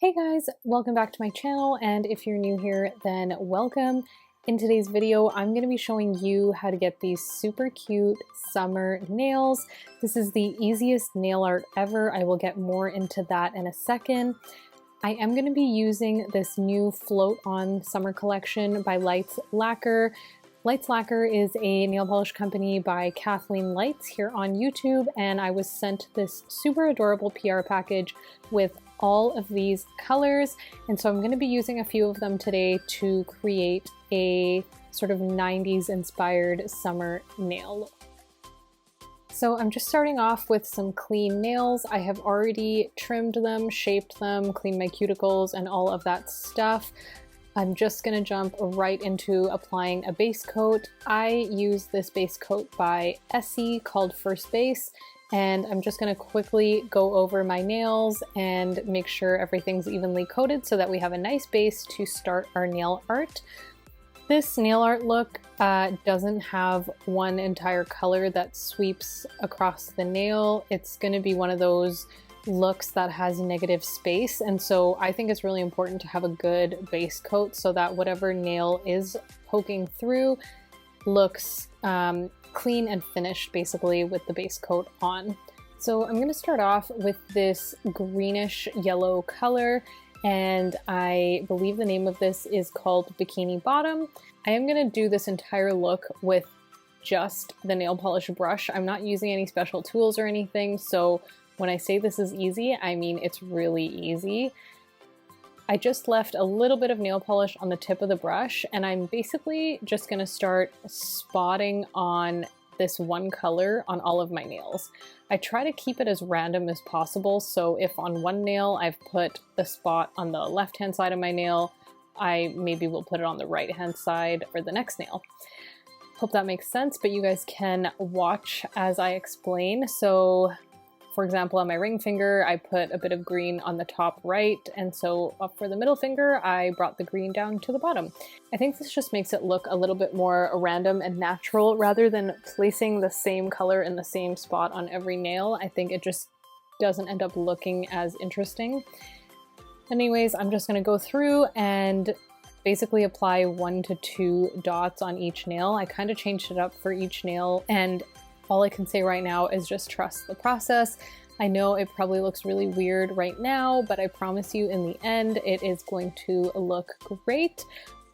Hey guys, welcome back to my channel, and if you're new here, then welcome. In today's video, I'm going to be showing you how to get these super cute summer nails. This is the easiest nail art ever. I will get more into that in a second. I am going to be using this new Float On Summer Collection by Lights Lacquer. Lights Lacquer is a nail polish company by Kathleen Lights here on YouTube, and I was sent this super adorable PR package with all of these colors, and so I'm going to be using a few of them today to create a sort of 90s inspired summer nail look. So I'm just starting off with some clean nails. I have already trimmed them, shaped them, cleaned my cuticles and all of that stuff. I'm just going to jump right into applying a base coat. I use this base coat by Essie called First Base, and I'm just going to quickly go over my nails and make sure everything's evenly coated so that we have a nice base to start our nail art. This nail art look doesn't have one entire color that sweeps across the nail. It's going to be one of those looks that has negative space, and so I think it's really important to have a good base coat so that whatever nail is poking through looks clean and finished basically with the base coat on. So I'm going to start off with this greenish yellow color, and I believe the name of this is called Bikini Bottom. I am going to do this entire look with just the nail polish brush. I'm not using any special tools or anything, so when I say this is easy, I mean it's really easy. I just left a little bit of nail polish on the tip of the brush, and I'm basically just going to start spotting on this one color on all of my nails. I try to keep it as random as possible, so if on one nail I've put the spot on the left-hand side of my nail, I maybe will put it on the right-hand side for the next nail. Hope that makes sense, but you guys can watch as I explain. So for example, on my ring finger, I put a bit of green on the top right, and so up for the middle finger, I brought the green down to the bottom. I think this just makes it look a little bit more random and natural rather than placing the same color in the same spot on every nail. I think it just doesn't end up looking as interesting. Anyways, I'm just going to go through and basically apply 1 to 2 dots on each nail. I kind of changed it up for each nail, and all I can say right now is just trust the process. I know it probably looks really weird right now, but I promise you in the end, it is going to look great.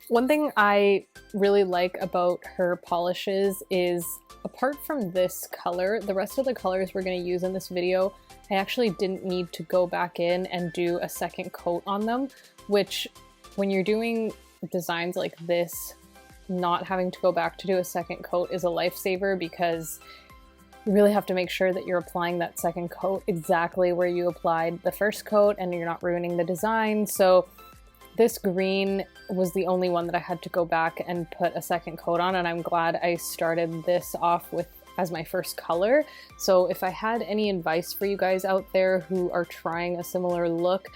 One thing I really like about her polishes is, apart from this color, the rest of the colors we're going to use in this video, I actually didn't need to go back in and do a second coat on them, which when you're doing designs like this, not having to go back to do a second coat is a lifesaver, because you really have to make sure that you're applying that second coat exactly where you applied the first coat and you're not ruining the design. So this green was the only one that I had to go back and put a second coat on, and I'm glad I started this off with as my first color. So if I had any advice for you guys out there who are trying a similar look,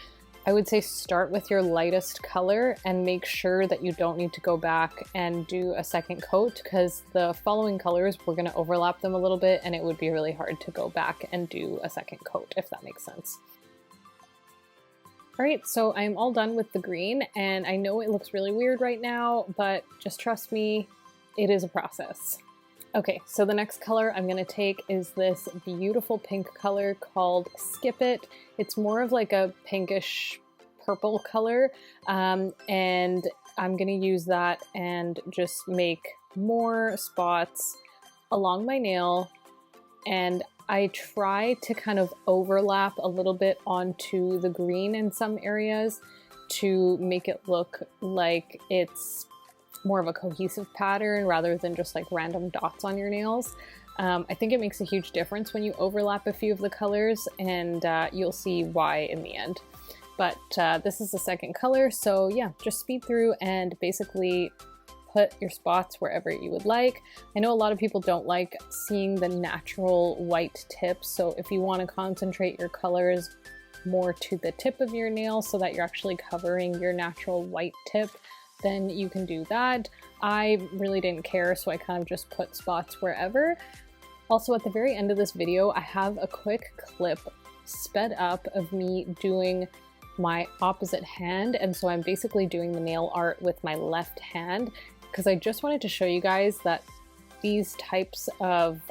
I would say start with your lightest color and make sure that you don't need to go back and do a second coat, because the following colors, we're going to overlap them a little bit and it would be really hard to go back and do a second coat, if that makes sense. Alright, so I'm all done with the green, and I know it looks really weird right now, but just trust me, it is a process. Okay, so the next color I'm going to take is this beautiful pink color called Skip It. It's more of like a pinkish purple color, and I'm going to use that and just make more spots along my nail, and I try to kind of overlap a little bit onto the green in some areas to make it look like it's more of a cohesive pattern rather than just like random dots on your nails. I think it makes a huge difference when you overlap a few of the colors, and you'll see why in the end. But this is the second color, so yeah, just speed through and basically put your spots wherever you would like. I know a lot of people don't like seeing the natural white tips, so if you want to concentrate your colors more to the tip of your nail so that you're actually covering your natural white tip, then you can do that. I really didn't care, so I kind of just put spots wherever. Also, at the very end of this video, I have a quick clip sped up of me doing my opposite hand, and so I'm basically doing the nail art with my left hand because I just wanted to show you guys that these types of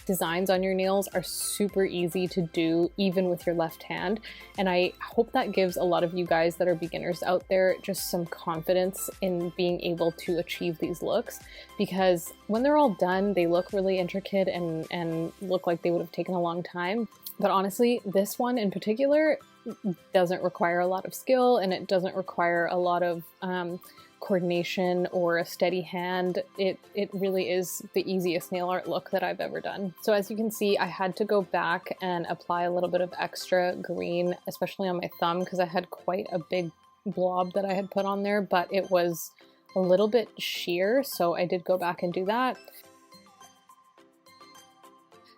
designs on your nails are super easy to do even with your left hand, and I hope that gives a lot of you guys that are beginners out there just some confidence in being able to achieve these looks, because when they're all done they look really intricate and look like they would have taken a long time. But honestly, this one in particular doesn't require a lot of skill, and it doesn't require a lot of coordination or a steady hand. It really is the easiest nail art look that I've ever done. So as you can see, I had to go back and apply a little bit of extra green, especially on my thumb, because I had quite a big blob that I had put on there, but it was a little bit sheer, so I did go back and do that.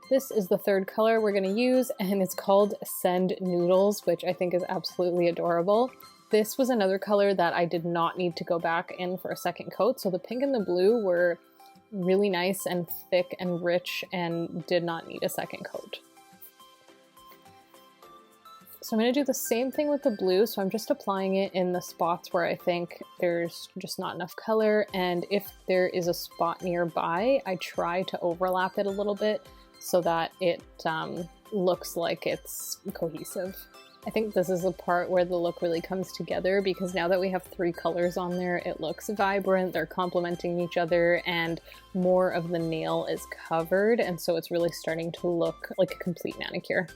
This is the third color we're going to use, and it's called Send Noodles, which I think is absolutely adorable. This was another color that I did not need to go back in for a second coat, so the pink and the blue were really nice and thick and rich and did not need a second coat. So I'm going to do the same thing with the blue, so I'm just applying it in the spots where I think there's just not enough color, and if there is a spot nearby, I try to overlap it a little bit so that it looks like it's cohesive. I think this is the part where the look really comes together, because now that we have three colors on there, it looks vibrant, they're complementing each other, and more of the nail is covered, and so it's really starting to look like a complete manicure.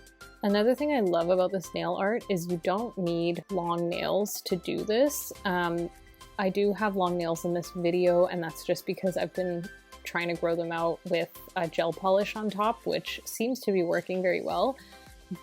Another thing I love about this nail art is you don't need long nails to do this. I do have long nails in this video, and that's just because I've been trying to grow them out with a gel polish on top, which seems to be working very well.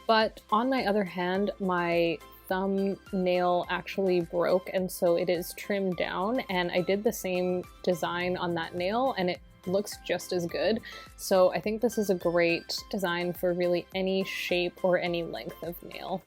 But on my other hand, my thumb nail actually broke, and so it is trimmed down, and I did the same design on that nail and it looks just as good. So I think this is a great design for really any shape or any length of nail.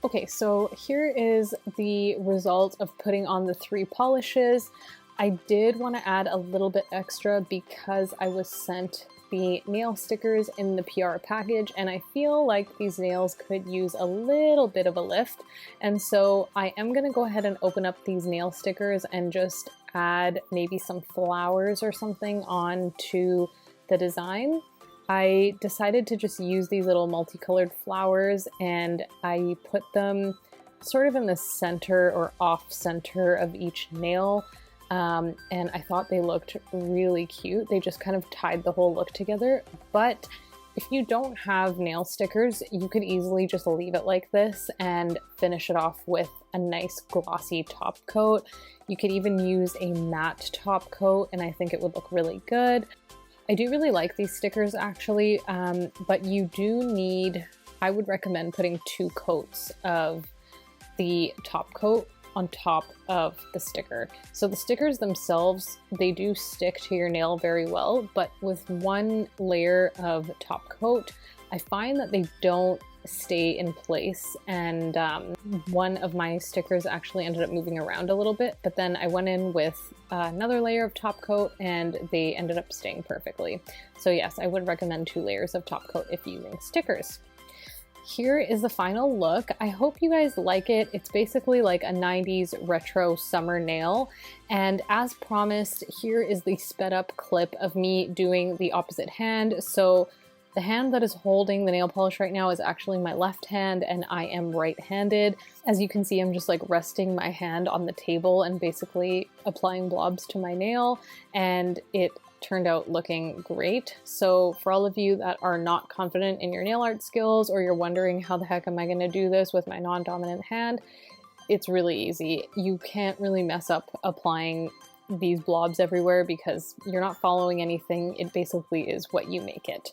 Okay, so here is the result of putting on the three polishes. I did want to add a little bit extra because I was sent the nail stickers in the PR package, and I feel like these nails could use a little bit of a lift. And so I am going to go ahead and open up these nail stickers and just add maybe some flowers or something onto the design. I decided to just use these little multicolored flowers, and I put them sort of in the center or off center of each nail, and I thought they looked really cute. They just kind of tied the whole look together. But if you don't have nail stickers, you could easily just leave it like this and finish it off with a nice glossy top coat. You could even use a matte top coat, and I think it would look really good. I do really like these stickers actually, but you do need, I would recommend putting 2 coats of the top coat on top of the sticker. So the stickers themselves, they do stick to your nail very well, but with 1 layer of top coat, I find that they don't stay in place, and one of my stickers actually ended up moving around a little bit, but then I went in with another layer of top coat and they ended up staying perfectly. So yes, I would recommend 2 layers of top coat if using stickers. Here is the final look. I hope you guys like it. It's basically like a 90s retro summer nail, and as promised, here is the sped up clip of me doing the opposite hand. So the hand that is holding the nail polish right now is actually my left hand, and I am right-handed. As you can see, I'm just like resting my hand on the table and basically applying blobs to my nail, and it turned out looking great. So for all of you that are not confident in your nail art skills, or you're wondering how the heck am I gonna do this with my non-dominant hand, it's really easy. You can't really mess up applying these blobs everywhere because you're not following anything. It basically is what you make it.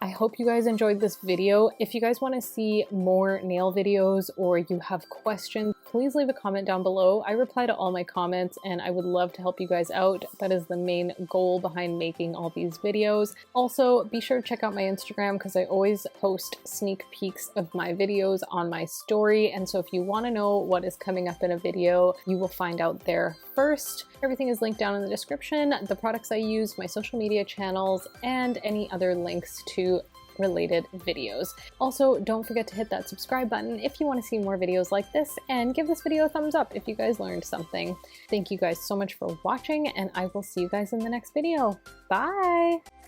I hope you guys enjoyed this video. If you guys want to see more nail videos or you have questions, please leave a comment down below. I reply to all my comments and I would love to help you guys out. That is the main goal behind making all these videos. Also, be sure to check out my Instagram because I always post sneak peeks of my videos on my story. And so if you want to know what is coming up in a video, you will find out there first. Everything is linked down in the description, the products I use, my social media channels, and any other links to related videos. Also, don't forget to hit that subscribe button if you want to see more videos like this, and give this video a thumbs up if you guys learned something. Thank you guys so much for watching, and I will see you guys in the next video. Bye!